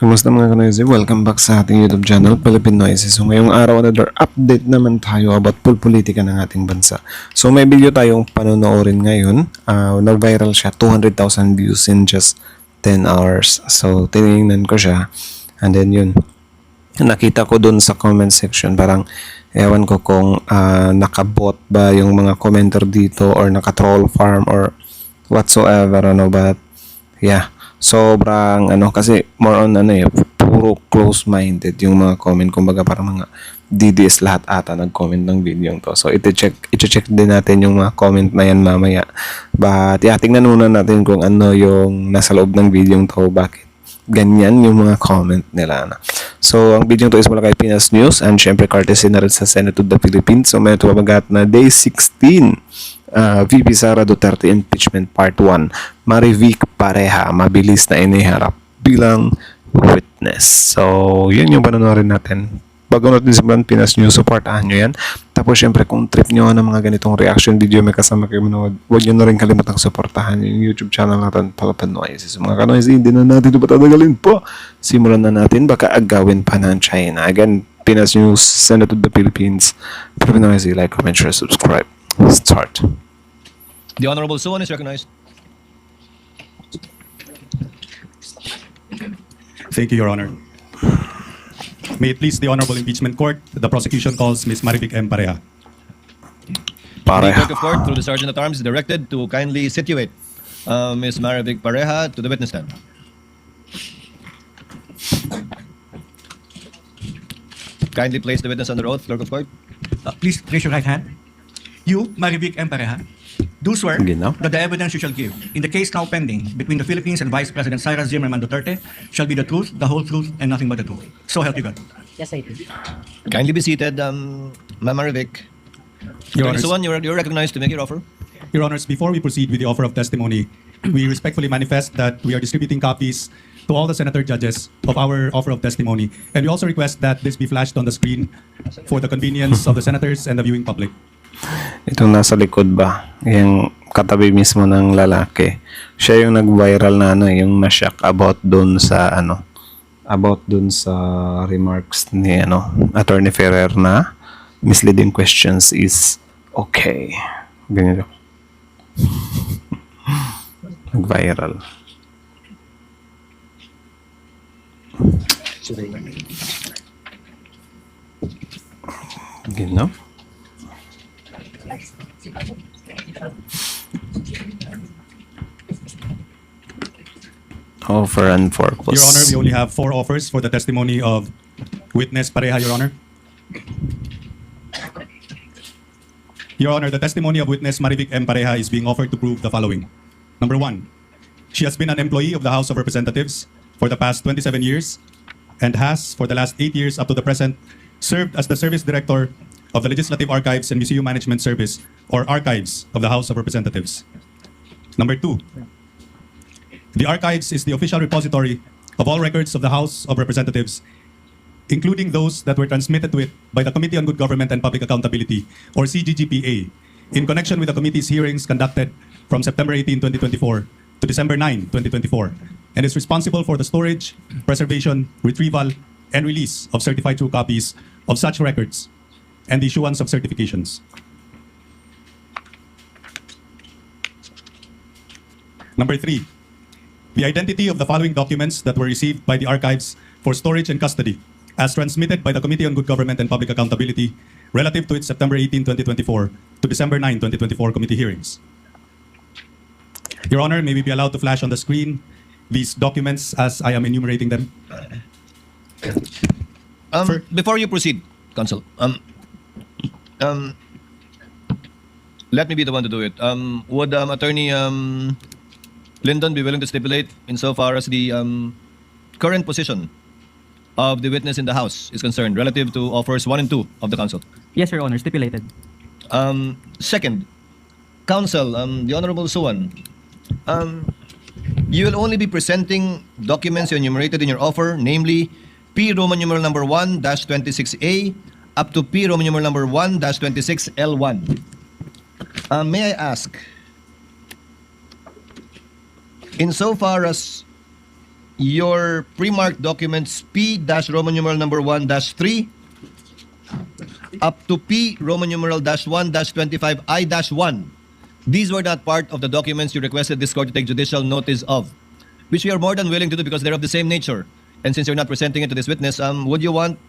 Kumusta mga kanoisy? Welcome back sa ating YouTube channel, Philippine Noises. So ngayong araw, another update naman tayo about politika ng ating bansa. So may video tayong panonoorin ngayon. Nag-viral siya, 200,000 views in just 10 hours. So tinignan ko siya. And then yun, nakita ko dun sa comment section, parang ewan ko kung nakabot ba yung mga commenter dito or naka-troll farm or whatsoever, but yeah. Sobrang kasi more on puro close-minded yung mga comment, kumbaga parang mga DDS lahat ata nag-comment ng video to. So i-check din natin yung mga comment na yan mamaya. But tingnan muna natin kung ano yung nasa loob ng video to, bakit ganyan yung mga comment nila na. So ang video to is mula kay Pinas News and syempre courtesy na rin sa Senate of the Philippines. So may tumabagat na Day 16 VP Sara Duterte Impeachment Part 1, Marivic Pareha mabilis na iniharap bilang witness. So yun yung panonoorin natin. Bago natin simulan Pinas News, supportahan nyo yan. Tapos syempre kung trip nyo ng mga ganitong reaction video, may kasama kayo manood, huwag nyo na rin kalimutang supportahan yung YouTube channel natin, Philippine Noises. Mga kanoisy, hindi na natin ito patatagalin po. Simulan na natin, baka agawin pa ng China. Again, Pinas News, Senate of the Philippines, Philippine Noises, like, comment, share, subscribe. Start. The Honorable Suwan is recognized. Thank you, Your Honor. May it please the Honorable Impeachment Court, the prosecution calls Ms. Marivic M. Pareha. The Clerk of Court, through the Sergeant at Arms, is directed to kindly situate Ms. Marivic Pareha to the witness stand. Kindly place the witness under oath, Clerk of Court. Please raise your right hand. You, Marivic M. Pareha, do swear Ginaw. that the evidence you shall give in the case now pending between the Philippines and Vice President Cyrus Zimmerman Duterte shall be the truth, the whole truth, and nothing but the truth. So help you God. Yes, I do. Kindly be seated, Ma'am Marivic. Your Attorney Honors, Suwan, you're recognized to make your offer. Your Honors, before we proceed with the offer of testimony, we respectfully manifest that we are distributing copies to all the senator judges of our offer of testimony. And we also request that this be flashed on the screen for the convenience of the senators and the viewing public. Itong nasa likod ba, yung katabi mismo ng lalaki, siya yung nag-viral na yung na-shock about dun sa remarks ni Attorney Ferrer na misleading questions is okay. Ganyan. Nag-viral. Ganyan. Offer and purpose. Your Honor, we only have 4 offers for the testimony of witness Pareha, Your Honor. Your Honor, the testimony of witness Marivic M. Pareha is being offered to prove the following. Number 1, she has been an employee of the House of Representatives for the past 27 years and has, for the last 8 years up to the present, served as the Service Director of the Legislative Archives and Museum Management Service, or Archives, of the House of Representatives. Number 2, the Archives is the official repository of all records of the House of Representatives, including those that were transmitted to it by the Committee on Good Government and Public Accountability, or CGGPA, in connection with the committee's hearings conducted from September 18, 2024 to December 9, 2024, and is responsible for the storage, preservation, retrieval, and release of certified true copies of such records and the issuance of certifications. Number 3, the identity of the following documents that were received by the archives for storage and custody as transmitted by the Committee on Good Government and Public Accountability relative to its September 18, 2024 to December 9, 2024 committee hearings. Your Honor, may we be allowed to flash on the screen these documents as I am enumerating them? Before you proceed, Counsel, let me be the one to do it. Would Attorney Lyndon be willing to stipulate insofar as the current position of the witness in the House is concerned relative to offers 1 and 2 of the Council? Yes, Your Honor, stipulated. Second, Counsel, the Honorable Suwan, you will only be presenting documents you enumerated in your offer, namely P Roman numeral number 1-26A up to P Roman numeral number 1-26L1. May I ask, insofar as your pre-marked documents P-Roman numeral number 1-3 up to P Roman numeral -1-25I-1. These were not part of the documents you requested this court to take judicial notice of, which we are more than willing to do because they're of the same nature. And since you're not presenting it to this witness, would you want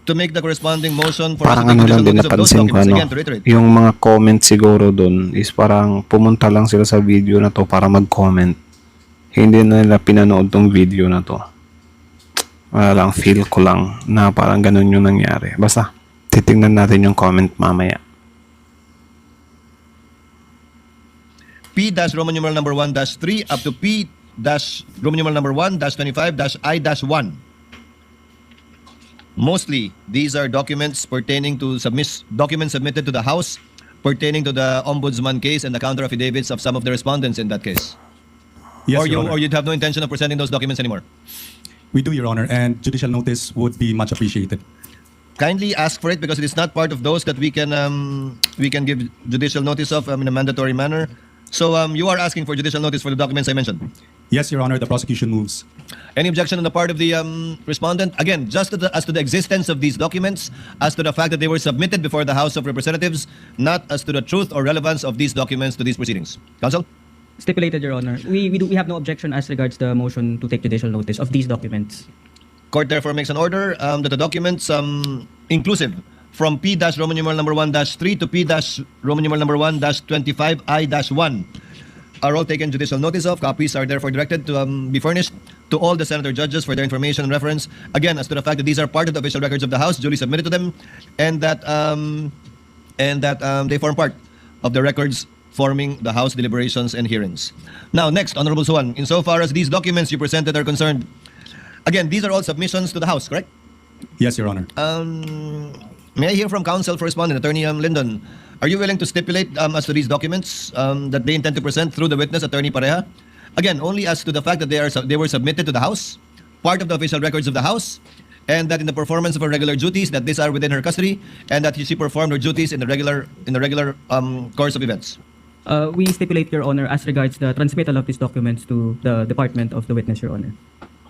to make the corresponding motion for us Parang to take ano lang judicial din notice of those napansin ko, documents? ano, Again, to reiterate. yung mga comments siguro dun is parang pumunta lang sila sa video na to para mag-comment. Hindi na nila pinanood tong video na to. Wala lang, feel ko lang na parang ganun yung nangyari. Basta, titingnan natin yung comment mamaya. P-Roman numeral number 1-3 up to P-Roman numeral number 1-25-I-1. Mostly, these are documents pertaining to documents submitted to the House pertaining to the Ombudsman case and the counter affidavits of some of the respondents in that case. Yes, or Your Honor. you'd have no intention of presenting those documents anymore. We do, Your Honor, and judicial notice would be much appreciated. Kindly ask for it because it is not part of those that we can give judicial notice of in a mandatory manner. So you are asking for judicial notice for the documents I mentioned. Yes, Your Honor, the prosecution moves. Any objection on the part of the respondent? Again, just as to the existence of these documents, as to the fact that they were submitted before the House of Representatives, not as to the truth or relevance of these documents to these proceedings. Counsel? Stipulated, Your Honor. We have no objection as regards the motion to take judicial notice of these documents. Court therefore makes an order that the documents inclusive from P-Roman numeral number 1-3 to P-Roman numeral number 1-25I-1 are all taken judicial notice of. Copies are therefore directed to be furnished to all the senator judges for their information and reference. Again, as to the fact that these are part of the official records of the House, duly submitted to them, and that they form part of the records forming the House deliberations and hearings. Now, next, Honorable Suwan, insofar as these documents you presented are concerned, again, these are all submissions to the House, correct? Yes, Your Honor. May I hear from counsel for respondent, Attorney Lyndon? Are you willing to stipulate as to these documents that they intend to present through the witness, Attorney Pareha? Again, only as to the fact that they were submitted to the House, part of the official records of the House, and that in the performance of her regular duties, that these are within her custody, and that she performed her duties in the regular course of events. We stipulate, Your Honor, as regards the transmittal of these documents to the department of the witness, Your Honor.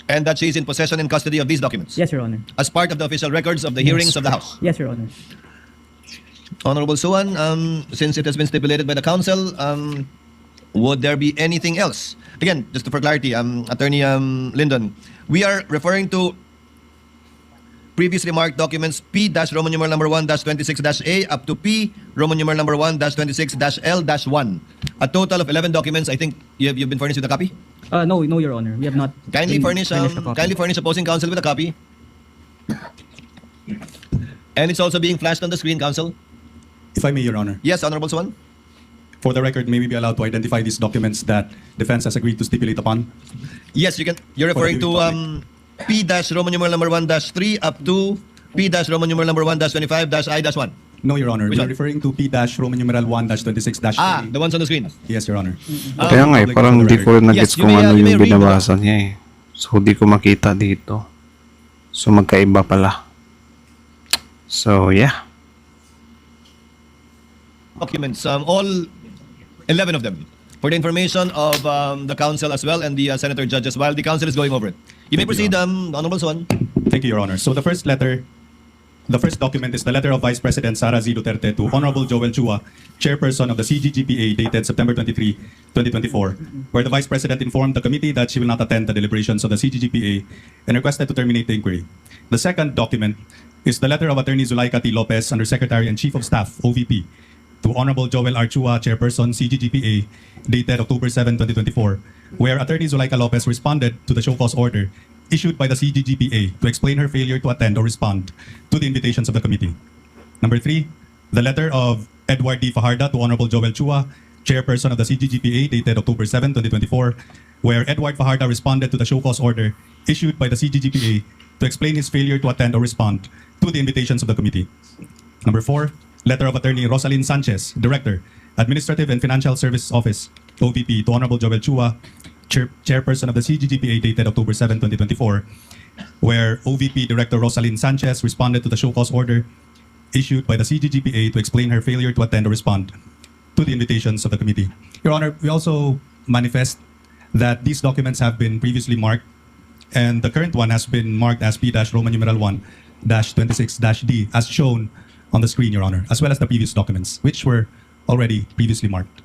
And that she is in possession and custody of these documents Yes, Your Honor. as part of the official records of the hearings of the House. Yes, Your Honor. Honorable Suwan, since it has been stipulated by the council, would there be anything else? Again, just for clarity, Attorney Lyndon, we are referring to previously marked documents P-Roman numeral number 1-26-A up to P Roman numeral number 1-26-L-1. A total of 11 documents. I think you've been furnished with a copy. No, Your Honor. We have not Kindly been furnish furnished a copy. opposing counsel with a copy. And it's also being flashed on the screen, counsel. If I may, Your Honor. Yes, Honorable Suwan. For the record, may we be allowed to identify these documents that defense has agreed to stipulate upon? Yes, you can. You're referring to P-Roman numeral number 1-3 up to P-Roman numeral number 1-25-I-1. No, Your Honor. Which We are one? referring to P-Roman numeral 1-26-A. The ones on the screen. Yes, Your Honor. Kaya nga eh, parang hindi ko rin Yes, nagets you kung may, ano you may yung read the- binabasa niya eh. So, di ko makita dito. So, magkaiba pala. So, yeah. Documents, all 11 of them, for the information of the council as well and the senator judges while the council is going over it. You may Thank you, proceed, Honorable Suwan. Thank you, Your Honor. So the first document is the letter of Vice President Sara Z. Duterte to Honorable Joel Chua, Chairperson of the CGGPA, dated September 23, 2024, where the Vice President informed the committee that she will not attend the deliberations of the CGGPA and requested to terminate the inquiry. The second document is the letter of Attorney Zulaika T. Lopez, Undersecretary and Chief of Staff, OVP, to Honorable Joel R. Chua, Chairperson, CGGPA, dated October 7, 2024, where Attorney Zulaika Lopez responded to the show cause order issued by the CGGPA to explain her failure to attend or respond to the invitations of the committee. Number 3, the letter of Edward D. Fajarda to Honorable Joel Chua, Chairperson of the CGGPA, dated October 7, 2024, where Edward Fajarda responded to the show cause order issued by the CGGPA to explain his failure to attend or respond to the invitations of the committee. Number 4, letter of Attorney Rosalyn Sanchez, Director, Administrative and Financial Services Office, OVP, to Honorable Joel Chua, Chairperson of the CGGPA, dated October 7, 2024, where OVP Director Rosalyn Sanchez responded to the show cause order issued by the CGGPA to explain her failure to attend or respond to the invitations of the committee. Your Honor, we also manifest that these documents have been previously marked, and the current one has been marked as P-Roman numeral 1-26-D as shown on the screen, Your Honor, as well as the previous documents, which were already previously marked.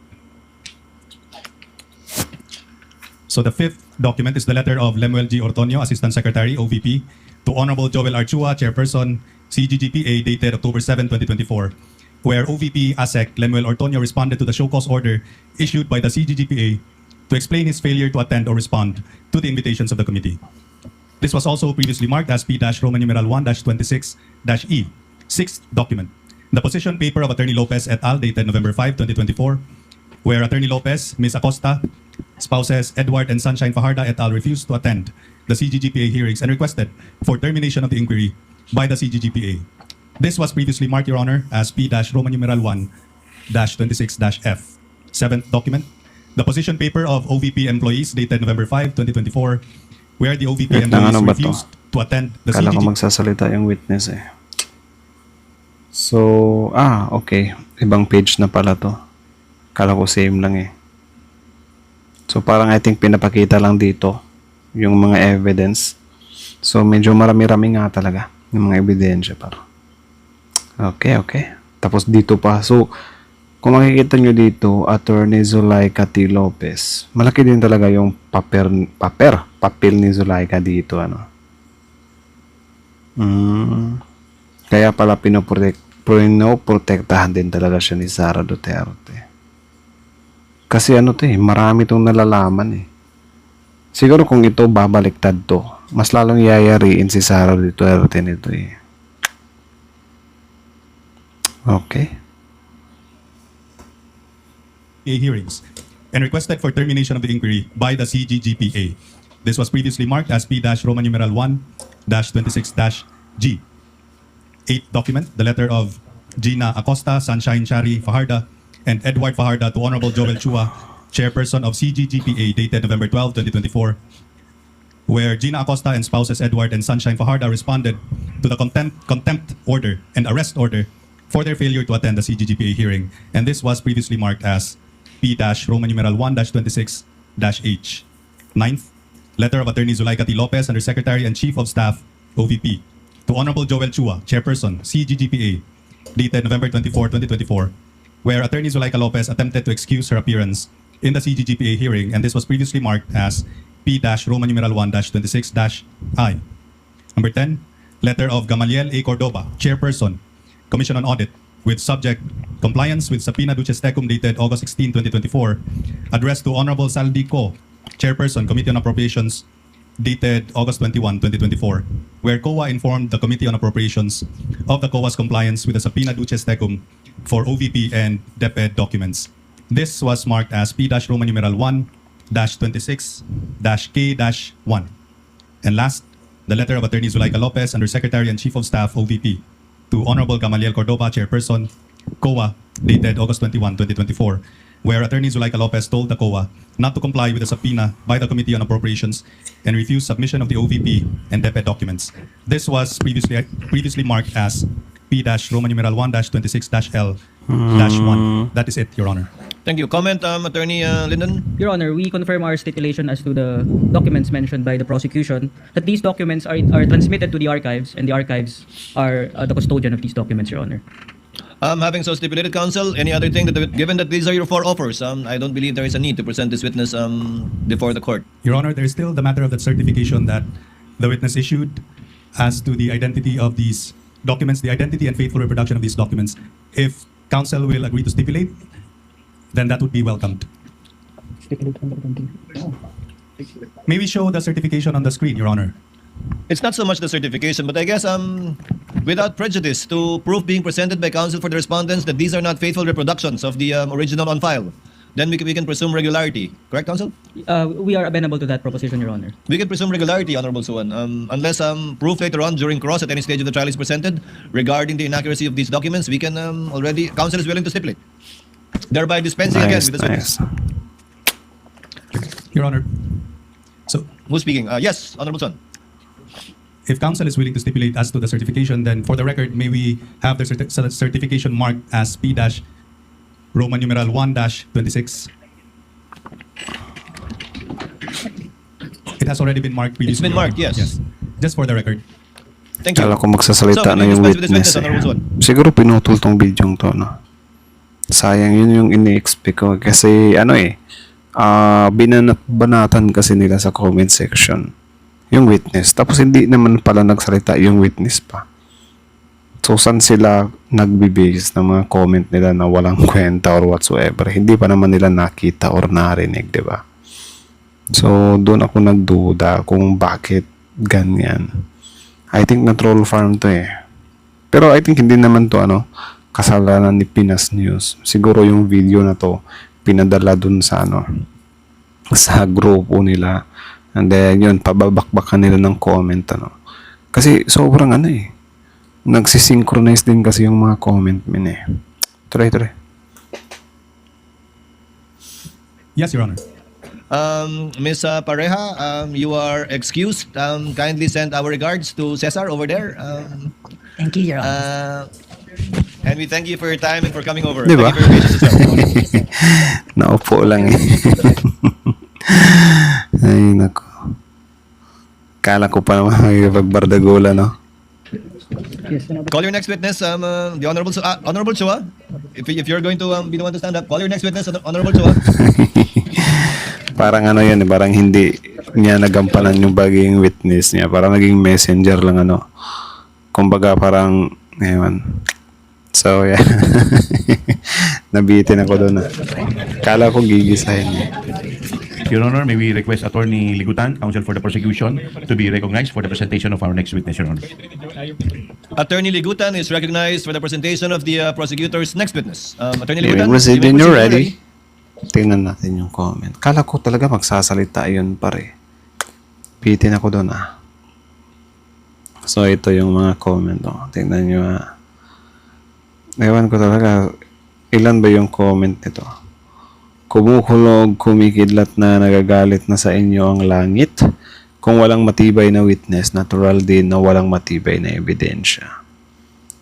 So the fifth document is the letter of Lemuel G. Ortonio, Assistant Secretary, OVP, to Honorable Joel Archua, Chairperson, CGGPA, dated October 7, 2024, where OVP ASEC Lemuel Ortonio responded to the show cause order issued by the CGGPA to explain his failure to attend or respond to the invitations of the committee. This was also previously marked as P-Roman numeral 1-26-E, sixth document, the position paper of Attorney Lopez et al. Dated November 5, 2024, where Attorney Lopez, Ms. Acosta, spouses Edward and Sunshine Fajarda et al. Refused to attend the CGGPA hearings and requested for termination of the inquiry by the CGGPA. This was previously marked, Your Honor, as P-Roman numeral 1-26-F. Seventh document, the position paper of OVP employees dated November 5, 2024, where the OVP Wait lang, employees ano ba to? refused to attend the Kala ko CGGPA. magsasalita yung witness eh. So, okay. Ibang page na pala to. Kala ko same lang eh. So, parang I think pinapakita lang dito yung mga evidence. So, medyo marami-rami nga talaga yung mga ebidensya para. Okay. Tapos dito pa. So, kung makikita nyo dito, Attorney Zulaika T. Lopez. Malaki din talaga yung papel ni Zulaika dito, ano. Kaya pala pinoprotektahan din talaga siya ni Sara Duterte. Kasi marami tong nalalaman eh. Siguro kung ito babaliktad to, mas lalong yayariin si Sara Duterte nito eh. Okay. Hearings and requested for termination of the inquiry by the CGGPA. This was previously marked as P-Roman numeral 1-26-G. Eighth document, the letter of Gina Acosta, Sunshine Shari Fajarda, and Edward Fajarda to Honorable Joel Chua, Chairperson of CGGPA, dated November 12, 2024, where Gina Acosta and spouses Edward and Sunshine Fajarda responded to the contempt order and arrest order for their failure to attend the CGGPA hearing, and this was previously marked as P-Roman numeral 1-26-H. Ninth, letter of Attorney Zulaika T. Lopez, Undersecretary and Chief of Staff, OVP, to Honorable Joel Chua, Chairperson, CGGPA, dated November 24, 2024, where Attorney Zulaika Lopez attempted to excuse her appearance in the CGGPA hearing, and this was previously marked as P-Roman numeral 1-26-I. Number 10, letter of Gamaliel A. Cordoba, Chairperson, Commission on Audit, with subject compliance with Subpoena Duces Tecum dated August 16, 2024, addressed to Honorable Saldi Co, Chairperson, Committee on Appropriations, dated August 21, 2024, where COA informed the Committee on Appropriations of the COA's compliance with the Subpoena Duces Tecum for OVP and DepEd documents. This was marked as P-Roman numeral 1-26-K-1. And last, the letter of Attorney Zulaika Lopez, Undersecretary and Chief of Staff, OVP, to Honorable Gamaliel Cordoba, Chairperson, COA, dated August 21, 2024, where Attorney Zulaika Lopez told the COA not to comply with the subpoena by the Committee on Appropriations and refused submission of the OVP and DepEd documents. This was previously marked as P-Roman numeral 1-26-L-1. That is it, Your Honor. Thank you. Comment, Attorney Lyndon? Your Honor, we confirm our stipulation as to the documents mentioned by the prosecution, that these documents are transmitted to the archives, and the archives are the custodian of these documents, Your Honor. Having so stipulated, counsel, any other thing that, given that these are your four offers, I don't believe there is a need to present this witness before the court. Your Honor, there is still the matter of that certification that the witness issued as to the identity of these documents, the identity and faithful reproduction of these documents. If counsel will agree to stipulate, then that would be welcomed. May we show the certification on the screen, Your Honor? It's not so much the certification, but I guess without prejudice to proof being presented by counsel for the respondents that these are not faithful reproductions of the original on file, then we can presume regularity. Correct, counsel? We are amenable to that proposition, Your Honor. We can presume regularity, Honorable Suwan, unless proof later on during cross at any stage of the trial is presented regarding the inaccuracy of these documents. We can already, counsel is willing to stipulate, thereby dispensing again with the witness. Your Honor, so Who's speaking? Yes, Honorable Suwan. if counsel is willing to stipulate as to the certification, then for the record, may we have the certification marked as P-Roman numeral 1-26? has already been marked previously. been marked, Your Honor. yes. Just for the record. Thank you. Kala ko magsasalita So, na can you yung dispense with this witness witness, Honorable Suwan? Siguro pinutol tong video to, no? Sayang, yun yung ini-expect ko. Kasi, binanatan kasi nila sa comment section yung witness. Tapos, hindi naman pala nagsalita yung witness pa. So, saan sila nagbe-base ng mga comment nila na walang kwenta or whatsoever? Hindi pa naman nila nakita or narinig, di ba? So, doon ako nagduda kung bakit ganyan. I think na troll farm to eh. Pero I think hindi naman to kasalanan ni Pinas News. Siguro yung video na to pinadala dun sa sa grupo nila. And then yun, pababakbakan nila ng comment Kasi sobrang nagsisynchronize din kasi yung mga comment min. Try. Yes, Your Honor. Ms. Pareja, you are excused. Kindly send our regards to Cesar over there. Thank you, Your Honor. And we thank you for your time and for coming over. Di ba? Thank you for your patience as well. Naupo lang Ay, nako. Kala ko pa naman magpagbardagola, no? Yes, Honorable. Call your next witness, the Honorable Chua. If you're going to be the one to stand up, call your next witness, Honorable Chua. Parang yun, parang hindi niya nagampanan yung baging witness niya. Parang naging messenger lang Kumbaga parang, ngayon. So, yeah. Nabitin ako doon. Kala ko gigisahin niya. Your Honor, may we request Attorney Ligutan, counsel for the prosecution, to be recognized for the presentation of our next witness, Your Honor. Attorney Ligutan is recognized for the presentation of the prosecutor's next witness. Attorney Anyway, Ligutan, proceed you may when you're proceed ready. Tingnan natin yung comment. Kala ko talaga magsasalita yun pare. Bitin ako doon So, ito yung mga comment. Tingnan nyo Ewan ko talaga, ilan ba yung comment nito? Kumukulog, kumikidlat na nagagalit na sa inyo ang langit. Kung walang matibay na witness, natural din na walang matibay na ebidensya.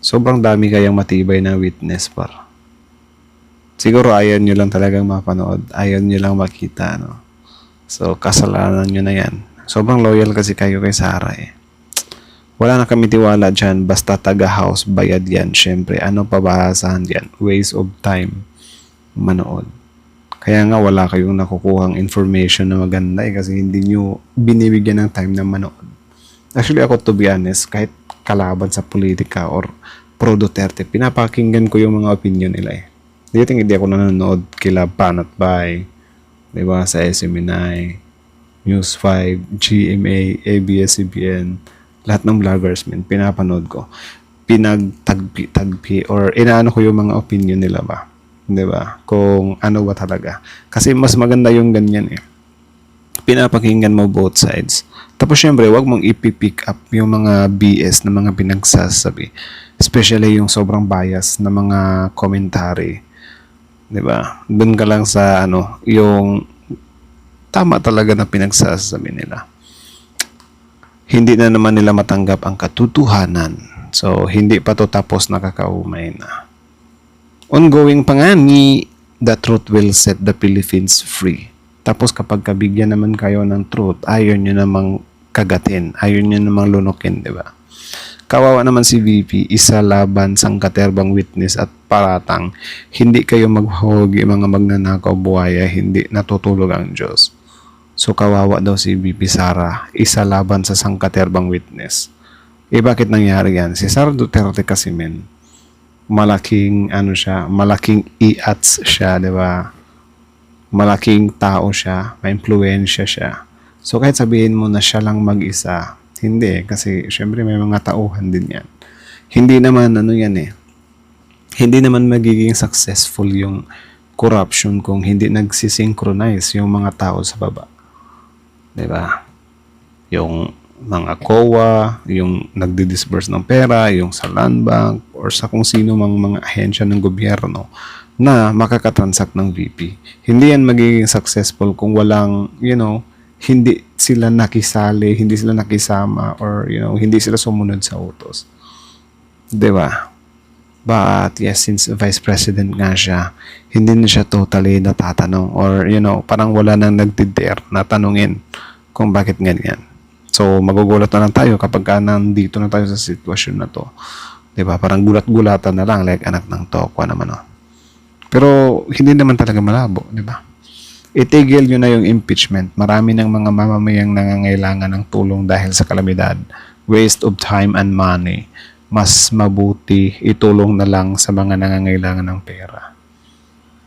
Sobrang dami kayang matibay na witness par. Siguro ayaw nyo lang talagang mapanood. Ayaw nyo lang makita. So, kasalanan nyo na yan. Sobrang loyal kasi kayo kay Sarah Wala na kami tiwala dyan. Basta taga-house, bayad yan. Siyempre, ano pabahasahan yan? Waste of time. Manood. Kaya nga wala kayong nakukuhang information na maganda kasi hindi nyo binibigyan ng time na manood. Actually ako, to be honest, kahit kalaban sa politika or pro Duterte, pinapakinggan ko yung mga opinion nila Do you think hindi ako nanonood kila Panat Bay, diba, sa SMNI, News 5, GMA, ABS-CBN, lahat ng vloggers, pinapanood ko. Pinagtagpi, or inaano ko yung mga opinion nila ba? Diba? Kung ano ba talaga. Kasi mas maganda yung ganyan Pinapakinggan mo both sides. Tapos syempre, wag mong ipipick up yung mga BS na mga pinagsasabi. Especially yung sobrang bias na mga commentary. Diba? Doon ka lang sa yung tama talaga na pinagsasabi nila. Hindi na naman nila matanggap ang katotohanan. So, hindi pa to tapos nakakaumay na. Ongoing pa nga ni the truth will set the Philippines free. Tapos kapag kabigyan naman kayo ng truth, ayaw nyo namang kagatin. Ayaw nyo namang lunukin, di ba? Kawawa naman si VP, isa laban sang katerbang witness at paratang. Hindi kayo maghuhugi mga magnanakaw buhaya, hindi natutulog ang Diyos. So kawawa daw si VP Sara, isa laban sa sangkaterbang witness. Bakit nangyari yan? Si Sara Duterte kasi malaking malaking iats siya, di ba? Malaking tao siya, may impluwensya siya. So kahit sabihin mo na siya lang mag-isa, hindi kasi syempre may mga tauhan din yan. Hindi naman hindi naman magiging successful yung corruption kung hindi nagsisynchronize yung mga tao sa baba. Diba? Yung mga COA, yung nagdi-disburse ng pera, yung sa land bank, or sa kung sino mang mga ahensya ng gobyerno na makakatransact ng VP. Hindi yan magiging successful kung walang, hindi sila nakisali, hindi sila nakisama, or, hindi sila sumunod sa utos. Diba? But, yes, since Vice President nga siya, hindi na siya totally natatanong or, parang wala nang nagdidare na tanungin kung bakit ganyan. So, magugulat na lang tayo kapag nandito na tayo sa sitwasyon na to. Diba? Parang gulat-gulatan na lang, like anak ng tokwa naman, oh. Pero, hindi naman talaga malabo, diba? Itigil nyo na yung impeachment. Marami ng mga mamamayang nangangailangan ng tulong dahil sa kalamidad. Waste of time and money. Mas mabuti itulong na lang sa mga nangangailangan ng pera.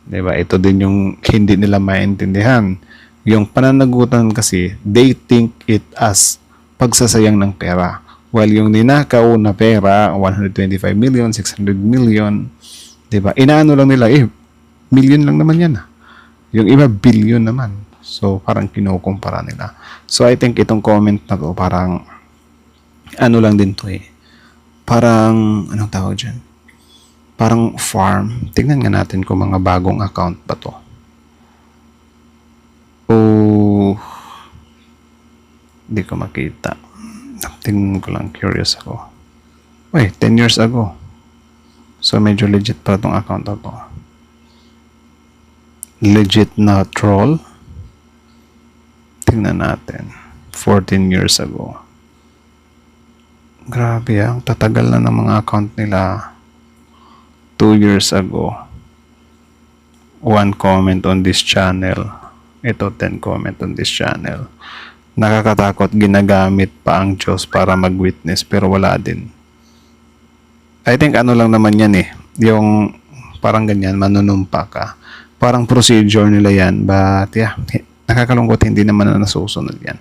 Diba? Ito din yung hindi nila maintindihan. Yung pananagutan kasi, they think it as pagsasayang ng pera. While yung ninakaw na pera, 125 million, 600 million, diba? Inaano lang nila, million lang naman yan. Yung iba, billion naman. So, parang kinukumpara nila. So, I think itong comment na to, parang, ano lang din to Parang, anong tawag dyan? Parang farm. Tingnan nga natin kung mga bagong account ba to. Oh, hindi ko makita. Tingnan ko lang, curious ako. Wait, 10 years ago. So, medyo legit pa itong account na to. Legit na troll. Tingnan natin. 14 years ago. Grabe, ang tatagal na ng mga account nila. 2 years ago. 1 comment on this channel. Ito, 10 comment on this channel. Nakakatakot, ginagamit pa ang Diyos para mag-witness pero wala din. I think ano lang naman yan yung parang ganyan, manunumpa ka. Parang procedure nila yan, but yeah, nakakalungkot, hindi naman na nasusunod yan.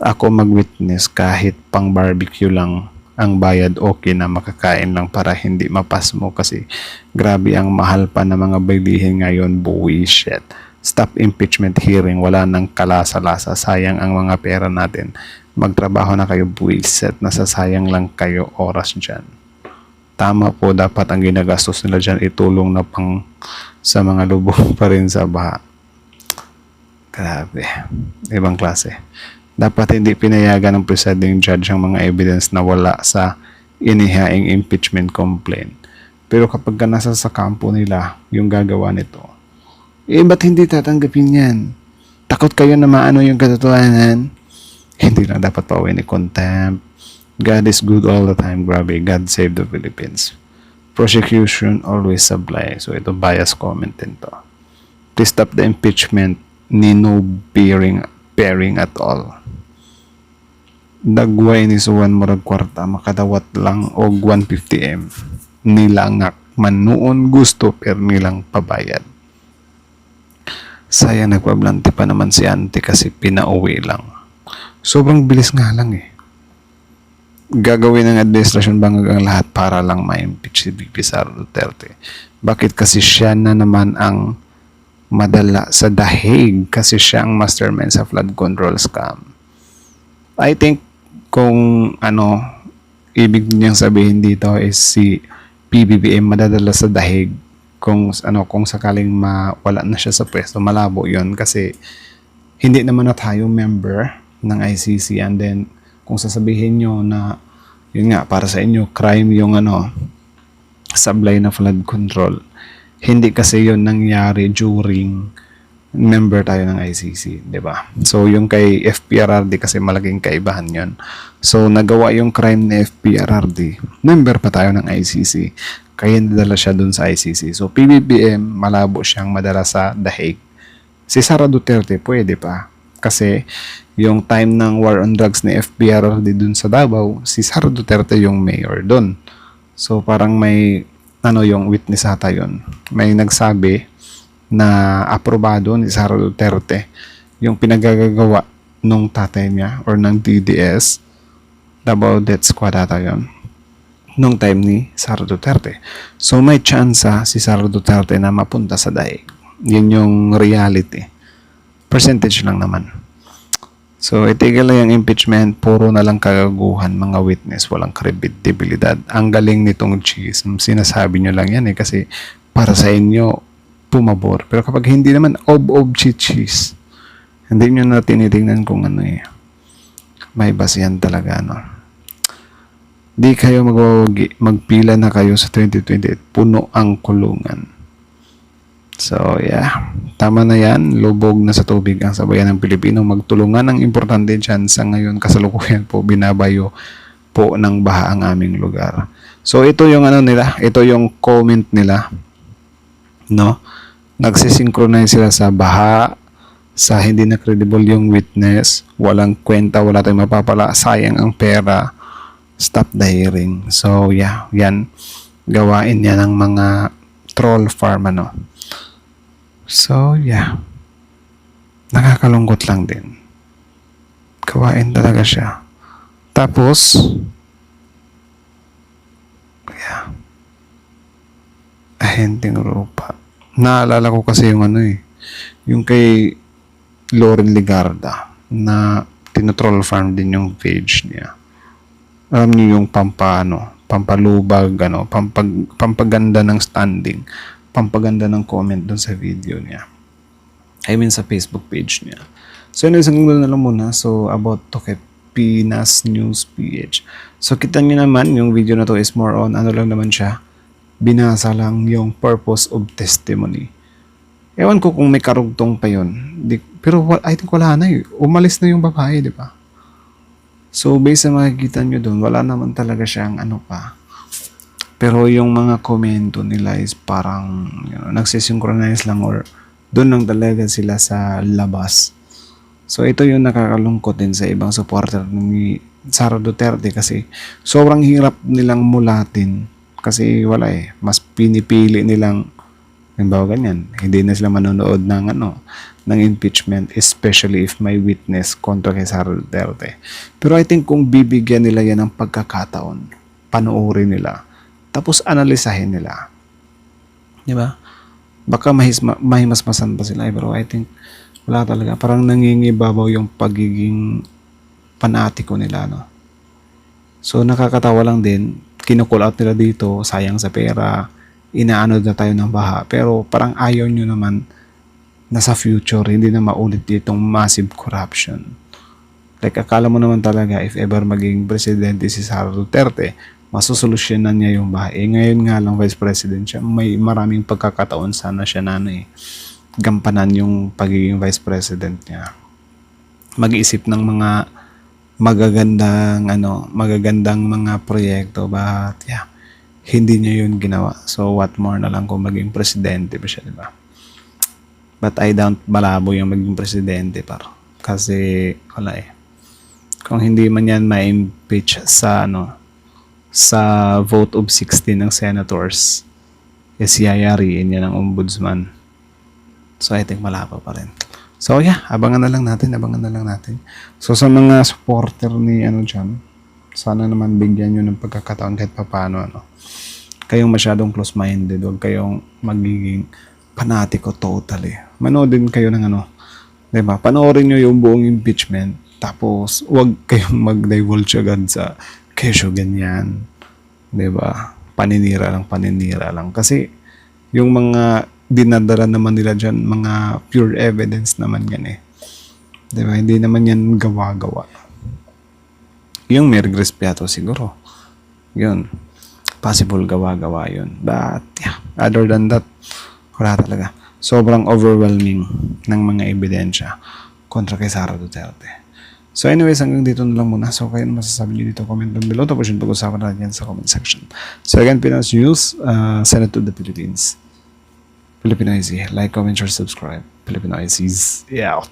Ako mag-witness kahit pang barbecue lang ang bayad, okay na, makakain lang para hindi mapasmo kasi grabe ang mahal pa ng mga bilihin ngayon, bullshit. Stop impeachment hearing, wala nang kalasa-lasa, sayang ang mga pera natin. Magtrabaho na kayo, bullshit, nasasayang lang kayo oras dyan. Tama po, dapat ang ginagastos nila dyan itulong na pang sa mga lubong pa rin sa baha. Grabe, ibang klase. Dapat hindi pinayagan ng presiding judge ang mga evidence na wala sa inihaing impeachment complaint. Pero kapag ka nasa sa kampo nila yung gagawa nito, ba't hindi tatanggapin yan? Takot kayo na maano yung katotohanan? Hindi lang dapat pauwi ni contempt. God is good all the time. Grabe, God save the Philippines. Prosecution always sablay. So ito bias comment din to. Please stop the impeachment ni no bearing at all. Dagway ni Suwan murag kwarta makadawat lang og 150M nilangak man noon gusto pero nilang pabayad. Sayang nagpablante pa naman si Auntie kasi pinauwi lang. Sobrang bilis nga lang Gagawin ng administrasyon bangag ang lahat para lang ma-impeach si VP Sara Duterte. Bakit kasi siya na naman ang madala sa dahig kasi siya ang mastermind sa flood control scam. I think kung ibig niyang sabihin dito is si PBBM madadala sa dahig kung sakaling mawala na siya sa pwesto, malabo 'yon kasi hindi naman na tayo member ng ICC, and then kung sasabihin nyo na yun nga para sa inyo crime yung sablay na flood control, hindi kasi yun nangyari during member tayo ng ICC, di ba? So yung kay FPRRD kasi malaking kaibahan yun. So nagawa yung crime ni FPRRD, member pa tayo ng ICC, kaya nadala siya dun sa ICC. So PBBM malabo siyang madala sa dahig. Si Sara Duterte pwede pa kasi yung time ng war on drugs ni FPRRD dun sa Davao, si Sara Duterte yung mayor dun. So parang may yung witness ata yun. May nagsabi na aprobado ni Sara Duterte yung pinagagagawa nung tatay niya or ng DDS, Davao Death Squad ata yun, nung time ni Sara Duterte. So may chance si Sara Duterte na mapunta sa daig. Yun yung reality. Percentage lang naman. So itigil lang yung impeachment, puro na lang kagaguhan, mga witness, walang kredibilidad. Ang galing nitong cheese, sinasabi nyo lang yan kasi para sa inyo pumabor. Pero kapag hindi naman cheese, hindi nyo na tinitingnan kung may basihan talaga di kayo magpila na kayo sa 2028, puno ang kulungan. So, yeah. Tama na yan. Lubog na sa tubig ang sabayan ng Pilipino. Magtulungan ang importante dyan sa ngayon. Kasalukuyan po, binabayo po ng baha ang aming lugar. So, ito yung ano nila. Ito yung comment nila. No? Nagsisynchronize sila sa baha, sa hindi na credible yung witness, walang kwenta, wala tayong mapapala, sayang ang pera, stop the hearing. So, yeah. Yan. Gawain yan ng mga troll farm, ano. So, yeah. Nakakalungkot lang din. Kawain talaga siya. Tapos, yeah. Ahenteng rupa. Naalala ko kasi yung ano eh. Yung kay Lauren Ligarda na tinotroll farm din yung page niya. Alam niyo yung pampalubag, pampaganda ng standing, pampaganda ng comment dun sa video niya. I mean sa Facebook page niya. So anyways, hanggang doon na lang muna. So about to kay Pinas News PH. So kita niyo naman, yung video na to is more on, ano lang naman siya, binasa lang yung purpose of testimony. Ewan ko kung may karugtong pa yun. Pero I think wala na eh. Umalis na yung babae, di ba? So based sa makikita nyo doon, wala naman talaga siyang ano pa. Pero yung mga komento nila is parang nagsisynchronize lang or doon lang talaga sila sa labas. So ito yung nakakalungkot din sa ibang supporter ni Sara Duterte kasi sobrang hirap nilang mulatin kasi wala eh. Mas pinipili nilang halimbawa ganyan, hindi na sila manonood ng ng impeachment, especially if may witness kontra kay Sara Duterte. Pero I think kung bibigyan nila yan ng pagkakataon, panoorin nila, tapos analisahin nila. Di ba? Baka mahimasmasan pa sila, pero I think wala talaga. Parang nangingibabaw yung pagiging panatiko nila, no? So, nakakatawa lang din. Kinukull out nila dito, sayang sa pera, inaano na tayo ng baha. Pero parang ayaw nyo naman na sa future, hindi na maulit itong massive corruption. Like, akala mo naman talaga, if ever maging presidente si Sara Duterte, masusolusyonan niya yung baha. Eh, ngayon nga lang vice president siya, may maraming pagkakataon sana siya na gampanan yung pagiging vice president niya. Mag-iisip ng mga magagandang mga proyekto, but yeah, hindi niya yun ginawa. So what more na lang kung maging presidente pa siya, di ba? But I doubt malabo yung maging presidente kasi wala eh. Kung hindi man yan ma-impeach sa vote of 16 ng senators, siyayariin yan ng ombudsman. So I think malabo pa rin. So yeah, abangan na lang natin. So sa mga supporter ni dyan, sana naman bigyan nyo ng pagkakataon kahit papaano kayong masyadong close-minded, huwag kayong magiging panatiko totally. Manood din kayo ng diba? Panoorin nyo yung buong impeachment, tapos huwag kayong mag-divulge agad sa kesyo ganyan. Diba? Paninira lang. Kasi yung mga dinadala naman nila dyan, mga pure evidence naman yan eh. Diba? Hindi naman yan gawa-gawa. Yung may respeto siguro. Yun. Possible gawa-gawa yun. But yeah, other than that, wala talaga. Sobrang overwhelming ng mga ebidensya kontra kay Sara Duterte. So anyways, hanggang dito na lang muna. So kayo na masasabi nyo dito, comment down below. Tapos yung pag-usapan natin yan sa comment section. So again, Pinas News, Senate to the Philippines. Filipino Easy. Like, comment, share, subscribe. Filipino Easy is out.